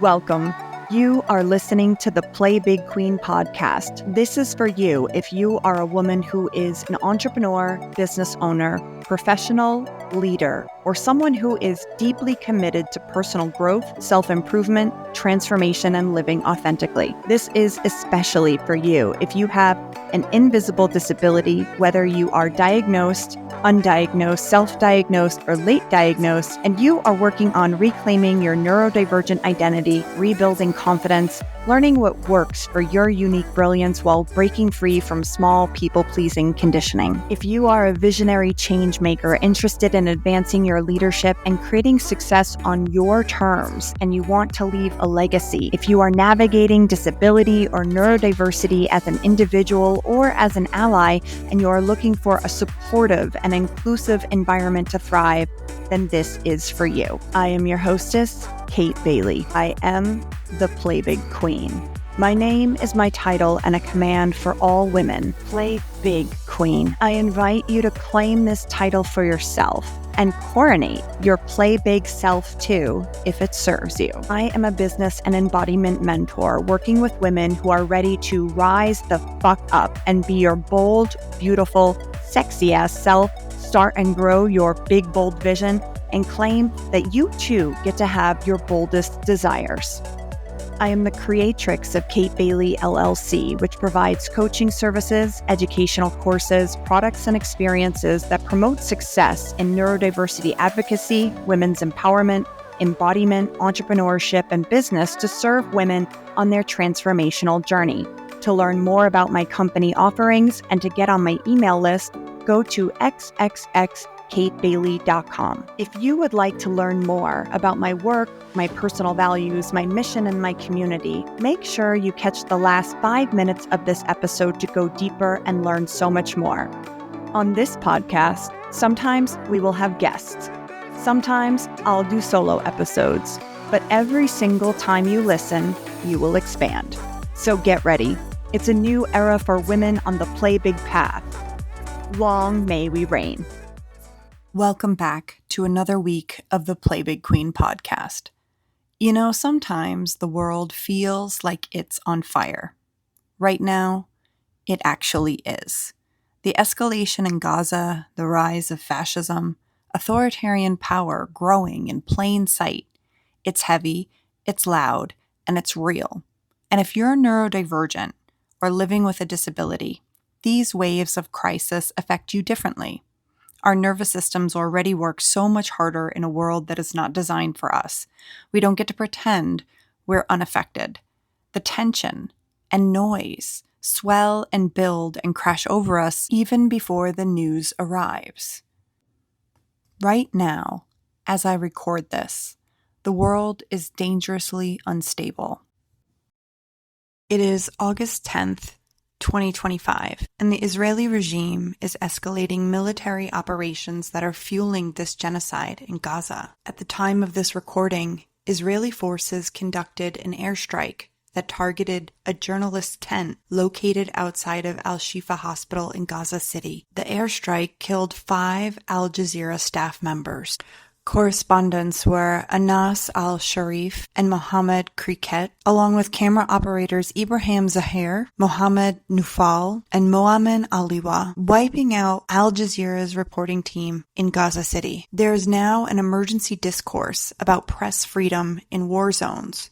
Welcome. You are listening to the Play Big Queen podcast. This is for you if you are a woman who is an entrepreneur, business owner, professional, leader, or someone who is deeply committed to personal growth, self-improvement, transformation, and living authentically. This is especially for you if you have an invisible disability, whether you are diagnosed, undiagnosed, self-diagnosed, or late diagnosed, and you are working on reclaiming your neurodivergent identity, rebuilding confidence, learning what works for your unique brilliance while breaking free from small people-pleasing conditioning. If you are a visionary change maker interested in advancing your leadership and creating success on your terms, and you want to leave a legacy, if you are navigating disability or neurodiversity as an individual or as an ally, and you are looking for a supportive and inclusive environment to thrive, then this is for you. I am your hostess, Kate Bailey. I am the Play Big Queen. My name is my title and a command for all women. Play Big Queen. I invite you to claim this title for yourself and coronate your Play Big self too, if it serves you. I am a business and embodiment mentor working with women who are ready to rise the fuck up and be your bold, beautiful, sexy ass self, start and grow your big, bold vision, and claim that you too get to have your boldest desires. I am the creatrix of Kate Bailey LLC, which provides coaching services, educational courses, products, and experiences that promote success in neurodiversity advocacy, women's empowerment, embodiment, entrepreneurship, and business to serve women on their transformational journey. To learn more about my company offerings and to get on my email list, go to xxxkatebailey.com. If you would like to learn more about my work, my personal values, my mission, and my community, make sure you catch the last 5 minutes of this episode to go deeper and learn so much more. On this podcast, sometimes we will have guests. Sometimes I'll do solo episodes, but every single time you listen, you will expand. So get ready. It's a new era for women on the Play Big path. Long may we reign. Welcome back to another week of the Play Big Queen podcast. You know, sometimes the world feels like it's on fire. Right now, it actually is. The escalation in Gaza, the rise of fascism, authoritarian power growing in plain sight. It's heavy, it's loud, and it's real. And if you're neurodivergent or living with a disability, these waves of crisis affect you differently. Our nervous systems already work so much harder in a world that is not designed for us. We don't get to pretend we're unaffected. The tension and noise swell and build and crash over us even before the news arrives. Right now, as I record this, the world is dangerously unstable. It is August 10th, 2025, and the Israeli regime is escalating military operations that are fueling this genocide in Gaza. At the time of this recording, Israeli forces conducted an airstrike that targeted a journalist's tent located outside of Al-Shifa Hospital in Gaza City. The airstrike killed 5 Al Jazeera staff members. Correspondents were Anas al-Sharif and Mohammed Kriket, along with camera operators Ibrahim Zahir, Mohammed Nufal, and Moamen Aliwa, wiping out Al Jazeera's reporting team in Gaza City. There is now an emergency discourse about press freedom in war zones.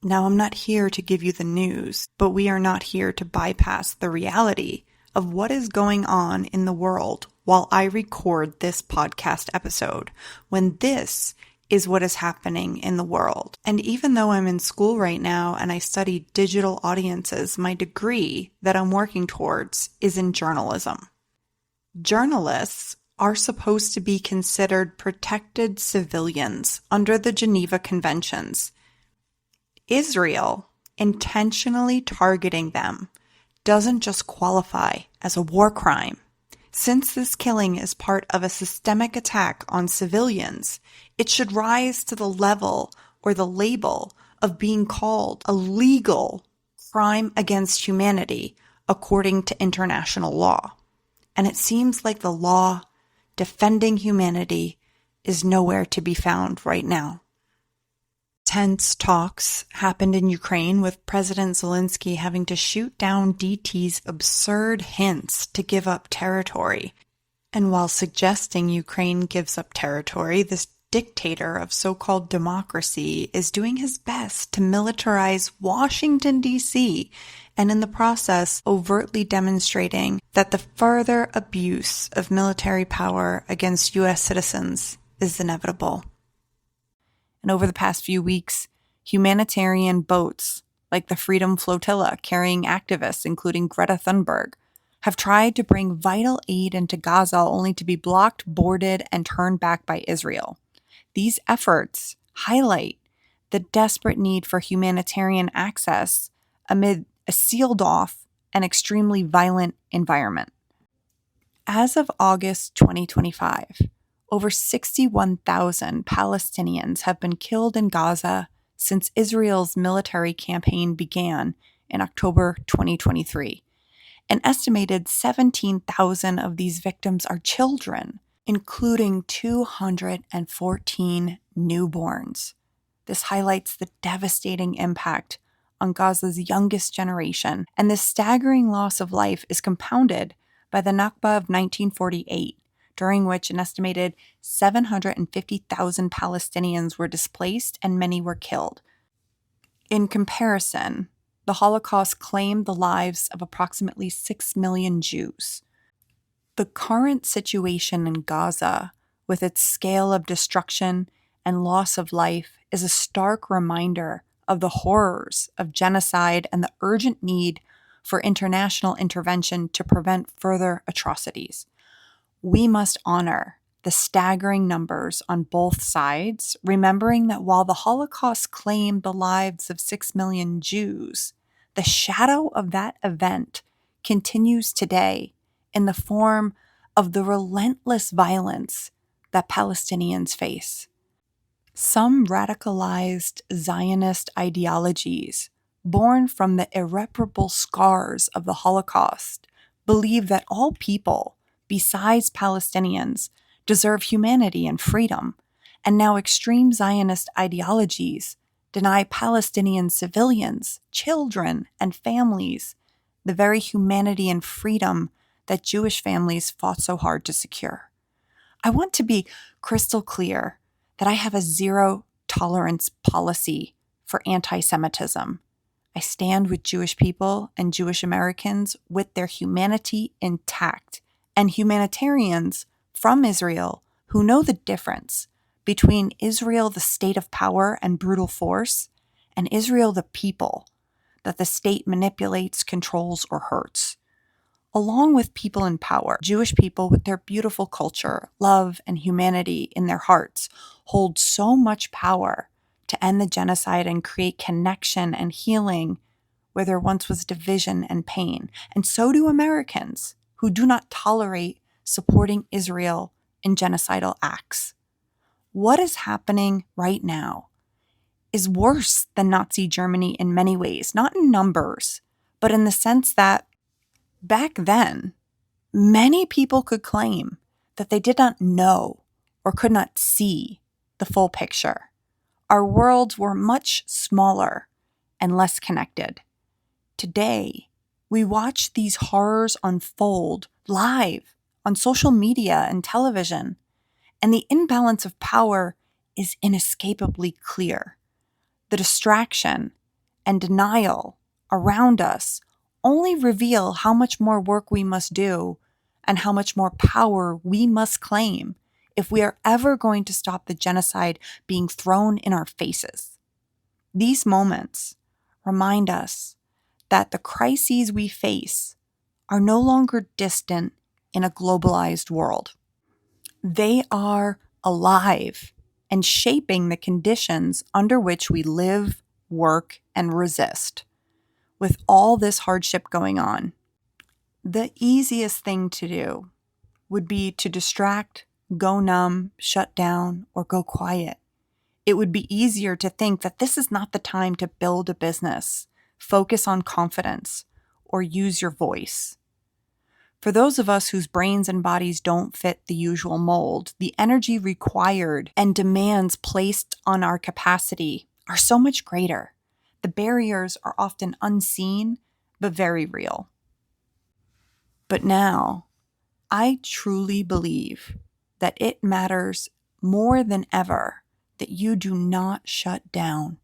Now, I'm not here to give you the news, but we are not here to bypass the reality of what is going on in the world while I record this podcast episode, when this is what is happening in the world. And even though I'm in school right now and I study digital audiences, my degree that I'm working towards is in journalism. Journalists are supposed to be considered protected civilians under the Geneva Conventions. Israel intentionally targeting them doesn't just qualify as a war crime. Since this killing is part of a systemic attack on civilians, it should rise to the level or the label of being called a legal crime against humanity according to international law. And it seems like the law defending humanity is nowhere to be found right now. Tense talks happened in Ukraine, with President Zelensky having to shoot down DT's absurd hints to give up territory. And while suggesting Ukraine gives up territory, this dictator of so-called democracy is doing his best to militarize Washington, D.C., and in the process overtly demonstrating that the further abuse of military power against U.S. citizens is inevitable. And over the past few weeks, humanitarian boats like the Freedom Flotilla carrying activists, including Greta Thunberg, have tried to bring vital aid into Gaza only to be blocked, boarded, and turned back by Israel. These efforts highlight the desperate need for humanitarian access amid a sealed-off and extremely violent environment. As of August 2025, over 61,000 Palestinians have been killed in Gaza since Israel's military campaign began in October 2023. An estimated 17,000 of these victims are children, including 214 newborns. This highlights the devastating impact on Gaza's youngest generation, and this staggering loss of life is compounded by the Nakba of 1948, during which an estimated 750,000 Palestinians were displaced and many were killed. In comparison, the Holocaust claimed the lives of approximately 6 million Jews. The current situation in Gaza, with its scale of destruction and loss of life, is a stark reminder of the horrors of genocide and the urgent need for international intervention to prevent further atrocities. We must honor the staggering numbers on both sides, remembering that while the Holocaust claimed the lives of 6 million Jews, the shadow of that event continues today in the form of the relentless violence that Palestinians face. Some radicalized Zionist ideologies, born from the irreparable scars of the Holocaust, believe that all people, besides Palestinians, deserve humanity and freedom, and now extreme Zionist ideologies deny Palestinian civilians, children, and families the very humanity and freedom that Jewish families fought so hard to secure. I want to be crystal clear that I have a zero tolerance policy for anti-Semitism. I stand with Jewish people and Jewish Americans with their humanity intact, and humanitarians from Israel who know the difference between Israel, the state of power and brutal force, and Israel, the people that the state manipulates, controls, or hurts. Along with people in power, Jewish people with their beautiful culture, love, and humanity in their hearts hold so much power to end the genocide and create connection and healing where there once was division and pain. And so do Americans, who do not tolerate supporting Israel in genocidal acts. What is happening right now is worse than Nazi Germany in many ways, not in numbers, but in the sense that back then, many people could claim that they did not know or could not see the full picture. Our worlds were much smaller and less connected. Today, we watch these horrors unfold live on social media and television, and the imbalance of power is inescapably clear. The distraction and denial around us only reveal how much more work we must do and how much more power we must claim if we are ever going to stop the genocide being thrown in our faces. These moments remind us that the crises we face are no longer distant in a globalized world. They are alive and shaping the conditions under which we live, work, and resist. With all this hardship going on, the easiest thing to do would be to distract, go numb, shut down, or go quiet. It would be easier to think that this is not the time to build a business, focus on confidence, or use your voice. For those of us whose brains and bodies don't fit the usual mold, the energy required and demands placed on our capacity are so much greater. The barriers are often unseen, but very real. But now, I truly believe that it matters more than ever that you do not shut down.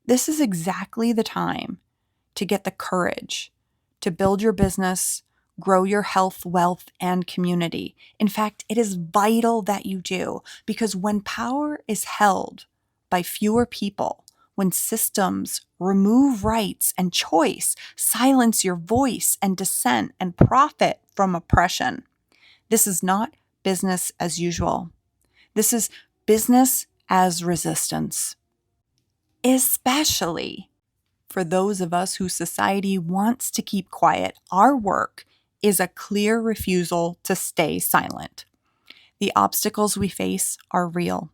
This is exactly the time to get the courage to build your business, grow your health, wealth, and community. In fact, it is vital that you do, because when power is held by fewer people, when systems remove rights and choice, silence your voice and dissent, and profit from oppression, this is not business as usual. This is business as resistance, especially for those of us whose society wants to keep quiet. Our work is a clear refusal to stay silent. The obstacles we face are real.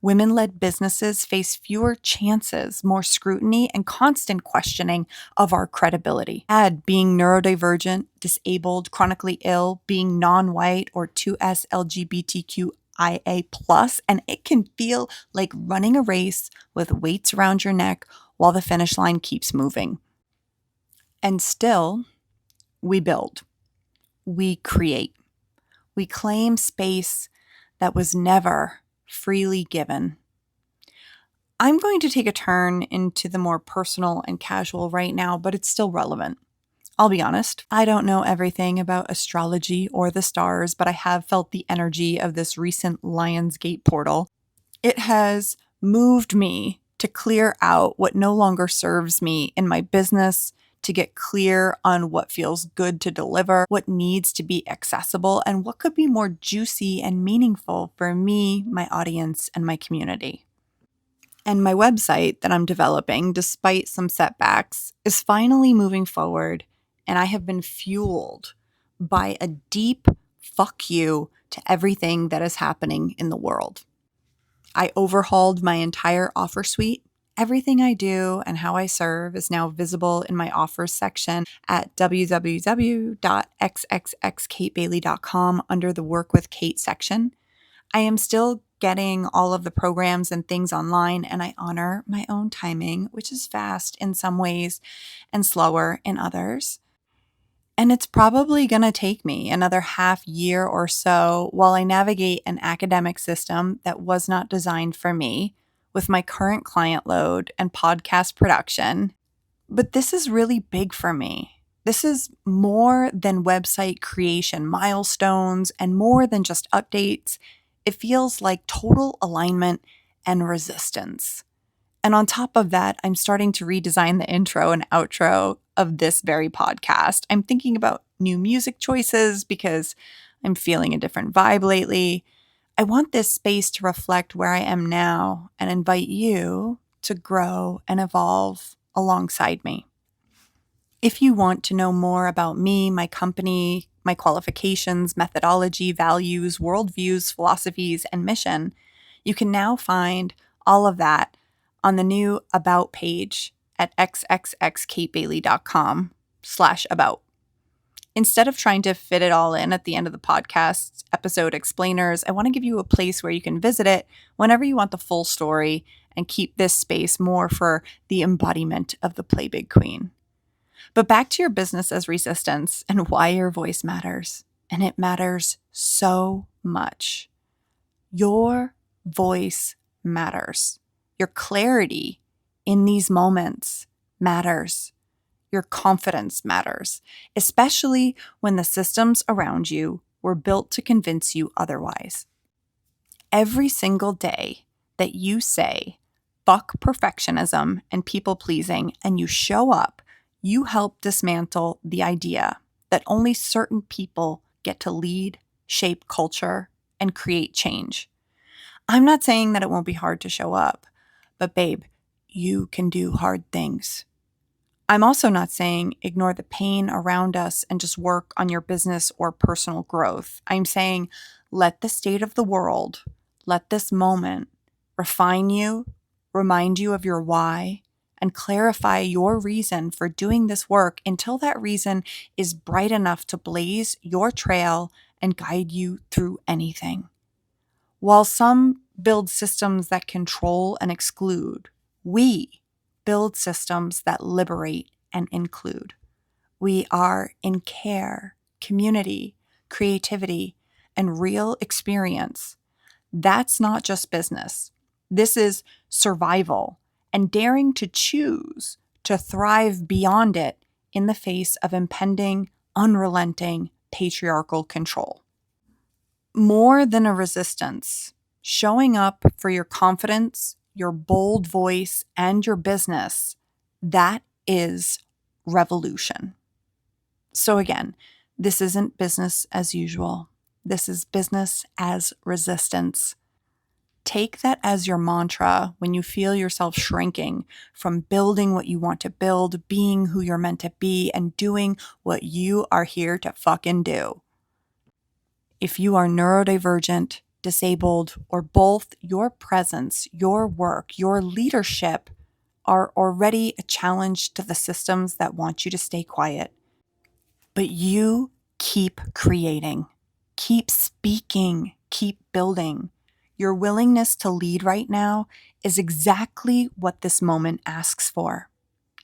Women-led businesses face fewer chances, more scrutiny, and constant questioning of our credibility. Add being neurodivergent, disabled, chronically ill, being non-white, or 2S LGBTQIA+, and it can feel like running a race with weights around your neck while the finish line keeps moving. And still, we build, we create, we claim space that was never freely given. I'm going to take a turn into the more personal and casual right now, but it's still relevant. I'll be honest, I don't know everything about astrology or the stars, but I have felt the energy of this recent Lionsgate portal. It has moved me to clear out what no longer serves me in my business, to get clear on what feels good to deliver, what needs to be accessible, and what could be more juicy and meaningful for me, my audience, and my community. And my website that I'm developing, despite some setbacks, is finally moving forward, and I have been fueled by a deep fuck you to everything that is happening in the world. I overhauled my entire offer suite. Everything I do and how I serve is now visible in my offers section at www.xxxkatebailey.com under the Work with Kate section. I am still getting all of the programs and things online, and I honor my own timing, which is fast in some ways and slower in others. And it's probably going to take me another half year or so while I navigate an academic system that was not designed for me with my current client load and podcast production. But this is really big for me. This is more than website creation milestones and more than just updates. It feels like total alignment and resistance. And on top of that, I'm starting to redesign the intro and outro of this very podcast. I'm thinking about new music choices because I'm feeling a different vibe lately. I want this space to reflect where I am now and invite you to grow and evolve alongside me. If you want to know more about me, my company, my qualifications, methodology, values, worldviews, philosophies, and mission, you can now find all of that on the new About page at xxxkatebailey.com/about. Instead of trying to fit it all in at the end of the podcast episode explainers, I want to give you a place where you can visit it whenever you want the full story and keep this space more for the embodiment of the Play Big Queen. But back to your business as resistance and why your voice matters. And it matters so much. Your voice matters. Your clarity in these moments matters. Your confidence matters, especially when the systems around you were built to convince you otherwise. Every single day that you say, fuck perfectionism and people pleasing, and you show up, you help dismantle the idea that only certain people get to lead, shape culture, and create change. I'm not saying that it won't be hard to show up, but babe, you can do hard things. I'm also not saying ignore the pain around us and just work on your business or personal growth. I'm saying let the state of the world, let this moment refine you, remind you of your why, and clarify your reason for doing this work until that reason is bright enough to blaze your trail and guide you through anything. While some build systems that control and exclude, We build systems that liberate and include. We are in care, community, creativity, and real experience. That's not just business. This is survival and daring to choose to thrive beyond it in the face of impending, unrelenting patriarchal control. More than a resistance, showing up for your confidence, your bold voice, and your business, that is revolution. So again, this isn't business as usual. This is business as resistance. Take that as your mantra when you feel yourself shrinking from building what you want to build, being who you're meant to be, and doing what you are here to fucking do. If you are neurodivergent, disabled, or both, your presence, your work, your leadership are already a challenge to the systems that want you to stay quiet. But you keep creating, keep speaking, keep building. Your willingness to lead right now is exactly what this moment asks for.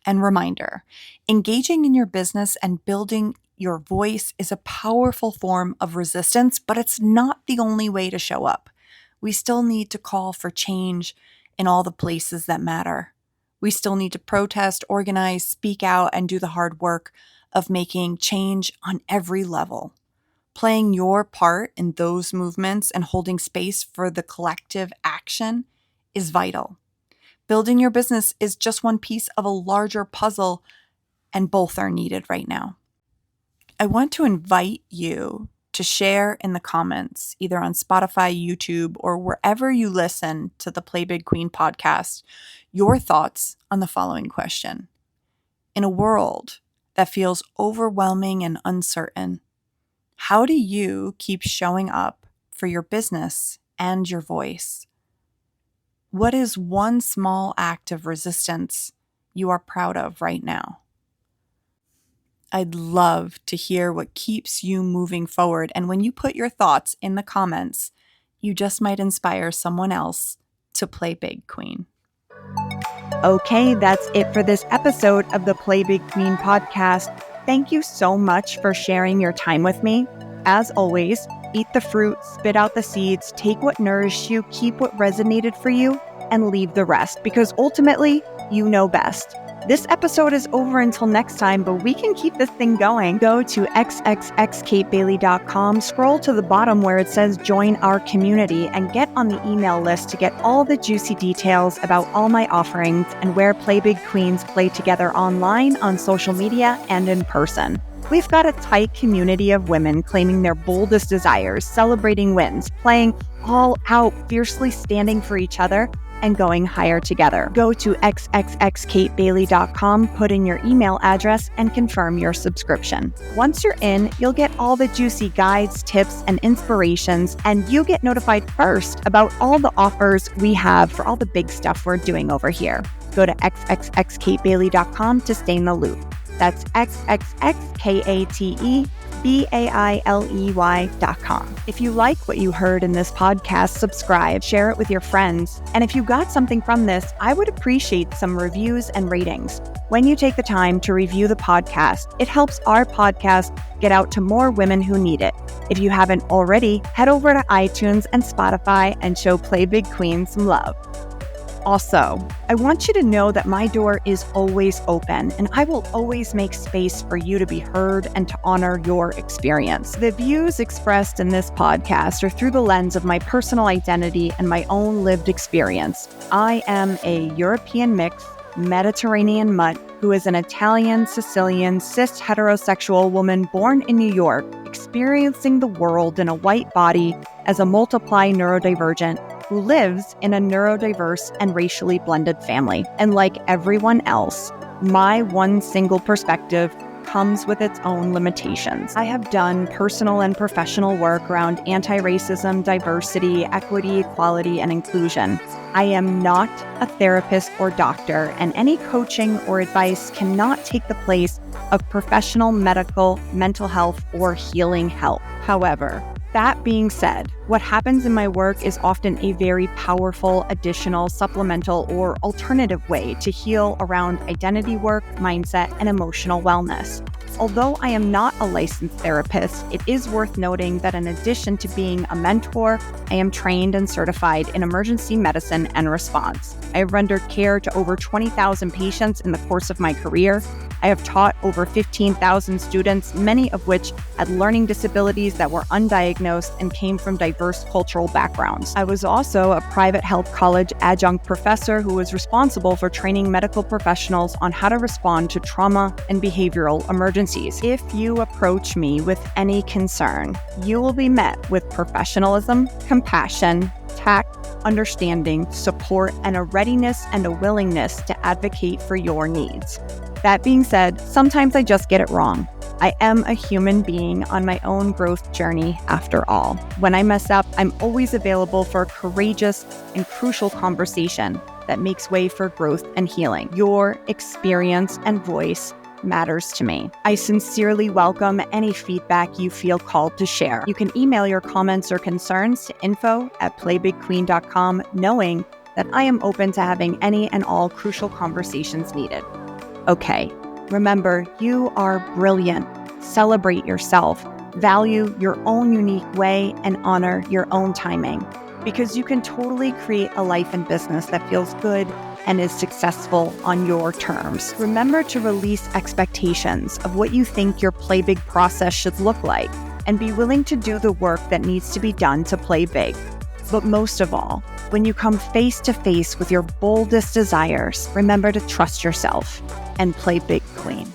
And reminder, engaging in your business and building your voice is a powerful form of resistance, but it's not the only way to show up. We still need to call for change in all the places that matter. We still need to protest, organize, speak out, and do the hard work of making change on every level. Playing your part in those movements and holding space for the collective action is vital. Building your business is just one piece of a larger puzzle, and both are needed right now. I want to invite you to share in the comments, either on Spotify, YouTube, or wherever you listen to the Play Big Queen podcast, your thoughts on the following question. In a world that feels overwhelming and uncertain, how do you keep showing up for your business and your voice? What is one small act of resistance you are proud of right now? I'd love to hear what keeps you moving forward. And when you put your thoughts in the comments, you just might inspire someone else to play big, Queen. Okay, that's it for this episode of the Play Big Queen podcast. Thank you so much for sharing your time with me. As always, eat the fruit, spit out the seeds, take what nourished you, keep what resonated for you, and leave the rest, because ultimately, you know best. This episode is over until next time, but we can keep this thing going. Go to xxxkatebailey.com, scroll to the bottom where it says join our community, and get on the email list to get all the juicy details about all my offerings and where Play Big Queens play together online, on social media, and in person. We've got a tight community of women claiming their boldest desires, celebrating wins, playing all out, fiercely standing for each other, and going higher together. Go to xxxkatebailey.com, put in your email address, and confirm your subscription. Once you're in, you'll get all the juicy guides, tips, and inspirations, and you get notified first about all the offers we have for all the big stuff we're doing over here. Go to xxxkatebailey.com to stay in the loop. That's xxxkatebailey.com. If you like what you heard in this podcast, subscribe, share it with your friends. And if you got something from this, I would appreciate some reviews and ratings. When you take the time to review the podcast, it helps our podcast get out to more women who need it. If you haven't already, head over to iTunes and Spotify and show Play Big Queen some love. Also, I want you to know that my door is always open, and I will always make space for you to be heard and to honor your experience. The views expressed in this podcast are through the lens of my personal identity and my own lived experience. I am a European mix, Mediterranean mutt who is an Italian, Sicilian, cis heterosexual woman born in New York, experiencing the world in a white body as a multiply neurodivergent who lives in a neurodiverse and racially blended family. And like everyone else, my one single perspective comes with its own limitations. I have done personal and professional work around anti-racism, diversity, equity, equality, and inclusion. I am not a therapist or doctor, and any coaching or advice cannot take the place of professional medical, mental health, or healing help. However, That being said, what happens in my work is often a very powerful, additional, supplemental, or alternative way to heal around identity work, mindset, and emotional wellness. Although I am not a licensed therapist, it is worth noting that in addition to being a mentor, I am trained and certified in emergency medicine and response. I have rendered care to over 20,000 patients in the course of my career. I have taught over 15,000 students, many of which had learning disabilities that were undiagnosed and came from diverse cultural backgrounds. I was also a private health college adjunct professor who was responsible for training medical professionals on how to respond to trauma and behavioral emergencies. If you approach me with any concern, you will be met with professionalism, compassion, tact, understanding, support, and a readiness and a willingness to advocate for your needs. That being said, sometimes I just get it wrong. I am a human being on my own growth journey after all. When I mess up, I'm always available for a courageous and crucial conversation that makes way for growth and healing. Your experience and voice matters to me. I sincerely welcome any feedback you feel called to share. You can email your comments or concerns to info@playbigqueen.com, knowing that I am open to having any and all crucial conversations needed. Okay, remember, you are brilliant. Celebrate yourself, value your own unique way, and honor your own timing, because you can totally create a life and business that feels good and is successful on your terms. Remember to release expectations of what you think your play big process should look like, and be willing to do the work that needs to be done to play big. But most of all, when you come face to face with your boldest desires, remember to trust yourself and play big, queen.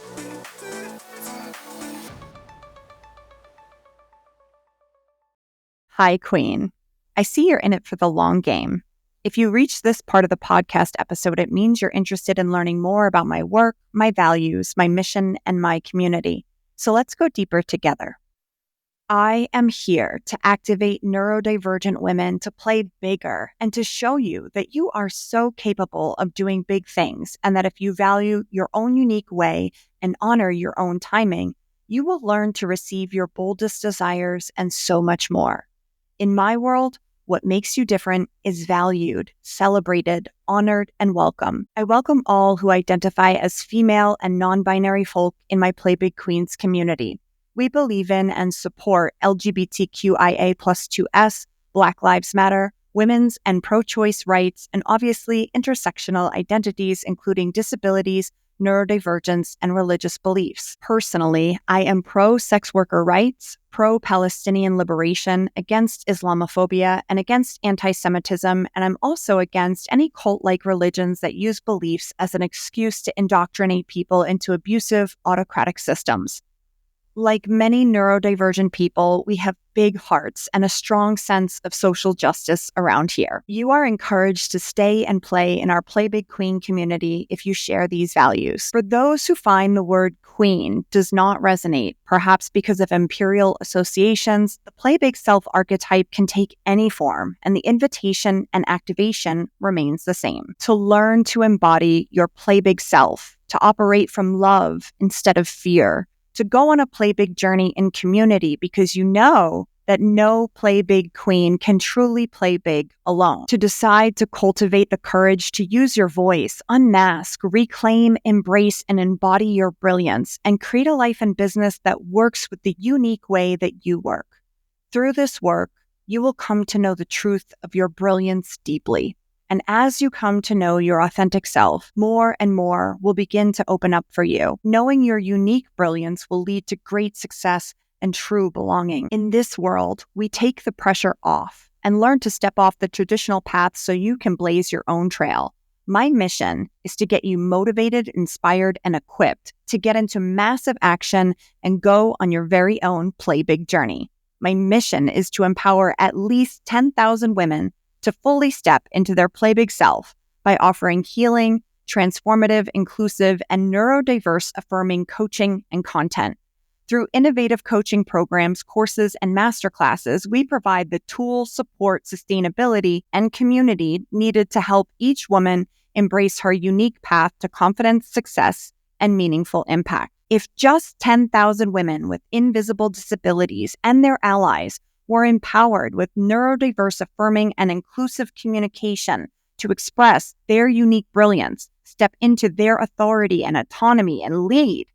Hi, queen. I see you're in it for the long game. If you reach this part of the podcast episode, it means you're interested in learning more about my work, my values, my mission, and my community. So let's go deeper together. I am here to activate neurodivergent women to play bigger and to show you that you are so capable of doing big things, and that if you value your own unique way and honor your own timing, you will learn to receive your boldest desires and so much more. In my world, what makes you different is valued, celebrated, honored, and welcome. I welcome all who identify as female and non-binary folk in my Play Big Queens community. We believe in and support LGBTQIA+2S, Black Lives Matter, women's and pro-choice rights, and obviously intersectional identities, including disabilities, neurodivergence, and religious beliefs. Personally, I am pro-sex worker rights, pro-Palestinian liberation, against Islamophobia, and against anti-Semitism, and I'm also against any cult-like religions that use beliefs as an excuse to indoctrinate people into abusive, autocratic systems. Like many neurodivergent people, we have big hearts and a strong sense of social justice around here. You are encouraged to stay and play in our Play Big Queen community if you share these values. For those who find the word queen does not resonate, perhaps because of imperial associations, the Play Big Self archetype can take any form, and the invitation and activation remains the same. To learn to embody your Play Big Self, to operate from love instead of fear, to go on a play big journey in community because you know that no play big queen can truly play big alone. To decide to cultivate the courage to use your voice, unmask, reclaim, embrace, and embody your brilliance, and create a life and business that works with the unique way that you work. Through this work, you will come to know the truth of your brilliance deeply. And as you come to know your authentic self, more and more will begin to open up for you. Knowing your unique brilliance will lead to great success and true belonging. In this world, we take the pressure off and learn to step off the traditional path so you can blaze your own trail. My mission is to get you motivated, inspired, and equipped to get into massive action and go on your very own Play Big journey. My mission is to empower at least 10,000 women to fully step into their Play Big self by offering healing, transformative, inclusive, and neurodiverse affirming coaching and content. Through innovative coaching programs, courses, and masterclasses, we provide the tools, support, sustainability, and community needed to help each woman embrace her unique path to confidence, success, and meaningful impact. If just 10,000 women with invisible disabilities and their allies were empowered with neurodiverse affirming and inclusive communication to express their unique brilliance, step into their authority and autonomy, and lead,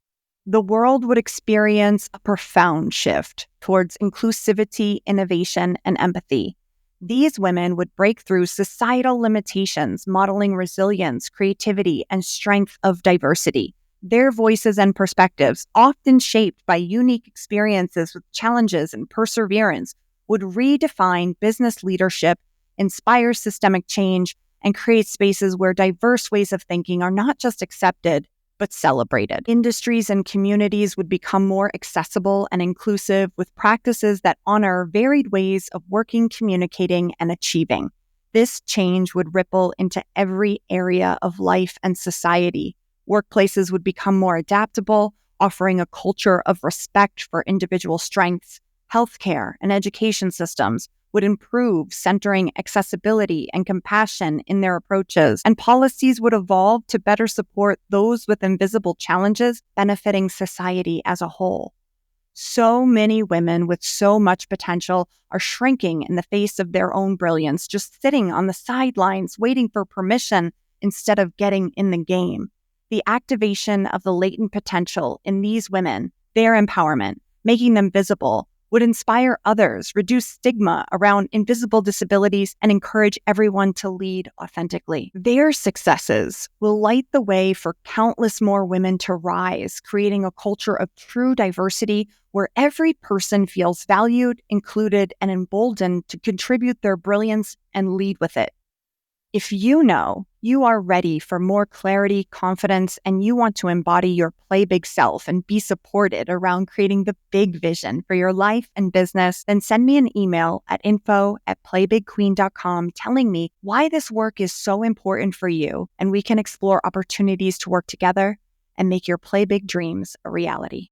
the world would experience a profound shift towards inclusivity, innovation, and empathy. These women would break through societal limitations, modeling resilience, creativity, and strength of diversity. Their voices and perspectives, often shaped by unique experiences with challenges and perseverance, would redefine business leadership, inspire systemic change, and create spaces where diverse ways of thinking are not just accepted, but celebrated. Industries and communities would become more accessible and inclusive with practices that honor varied ways of working, communicating, and achieving. This change would ripple into every area of life and society. Workplaces would become more adaptable, offering a culture of respect for individual strengths. Healthcare and education systems would improve, centering accessibility and compassion in their approaches, and policies would evolve to better support those with invisible challenges, benefiting society as a whole. So many women with so much potential are shrinking in the face of their own brilliance, just sitting on the sidelines, waiting for permission instead of getting in the game. The activation of the latent potential in these women, their empowerment, making them visible, would inspire others, reduce stigma around invisible disabilities, and encourage everyone to lead authentically. Their successes will light the way for countless more women to rise, creating a culture of true diversity where every person feels valued, included, and emboldened to contribute their brilliance and lead with it. If you know you are ready for more clarity, confidence, and you want to embody your play big self and be supported around creating the big vision for your life and business, then send me an email at info@playbigqueen.com telling me why this work is so important for you, and we can explore opportunities to work together and make your play big dreams a reality.